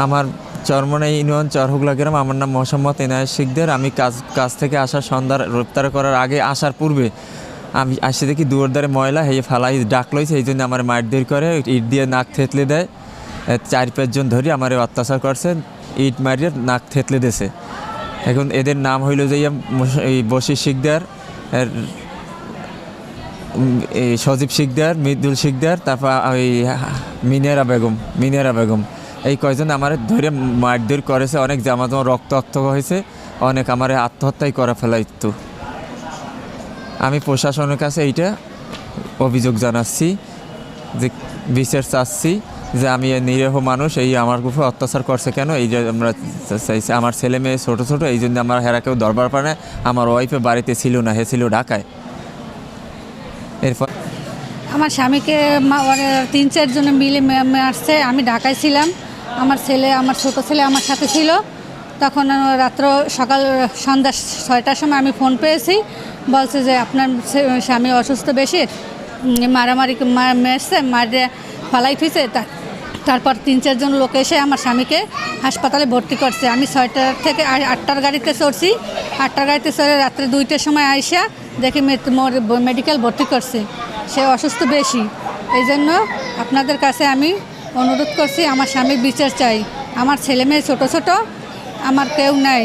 আমার চরমনাই ইউনিয়ন চরহুগলা গ্রাম। আমার নাম মোহাম্মদ এনায়েত শিকদার। আমি কাজ থেকে আসার সন্ধ্যার গ্রেপ্তার করার আগে আসার পূর্বে আমি আসে দেখি দুয়ার দ্বারে ময়লা হয়ে ফালাই ডাক লইছে, এই জন্য আমার মারধর করে, ইট দিয়ে নাক থেতলে দেয়। 4-5 জন ধরে আমার অত্যাচার করছে, ইট মারিয়ে নাক থেতলে দিয়েছে। এখন এদের নাম হইল যে এই বশির শিকদার, এই সজীব শিকদার, মৃদুল শিকদার, তারপর ওই মিনেরা বেগম এই কয়জন আমার ধরে মারধর করেছে। অনেক জামা রক্ত হয়েছে, অনেক আমার আত্মহত্যাই করা ফেলাইতো। আমি প্রশাসনের কাছে এইটা অভিযোগ জানাচ্ছি যে বিচার চাচ্ছি যে আমি নিরীহ মানুষ, এই আমার উপরে অত্যাচার করছে কেন, এই যে আমরা চাইছি। আমার ছেলে মেয়ে ছোটো ছোটো, এই জন্য আমার হেরা কেউ দরবার পায় না। আমার ওয়াইফে বাড়িতে ছিল না, হে ছিল ঢাকায়। এরপর আমার স্বামীকে 3-4 জন মিলে মারছে। আমি ঢাকায় ছিলাম, আমার ছোট ছেলে আমার সাথে ছিল। তখন সন্ধ্যা 6টার সময় আমি ফোন পেয়েছি, বলছে যে আপনার স্বামী অসুস্থ বেশি, মারামারি মেরছে, মারে ফালাই থুইছে। তারপর 3-4 জন লোক এসে আমার স্বামীকে হাসপাতালে ভর্তি করছে। আমি 6টা থেকে 8টার গাড়িতে চড়ছি। 8টার গাড়িতে চড়ে রাত্রে 2টার সময় আইসা দেখি মেডিকেল ভর্তি করছে। সে অসুস্থ বেশি। এই জন্য আপনাদের কাছে আমি অনুরোধ করছি, আমার স্বামীর বিচার চাই। আমার ছেলে মেয়ে ছোটো ছোটো, আমার কেউ নাই।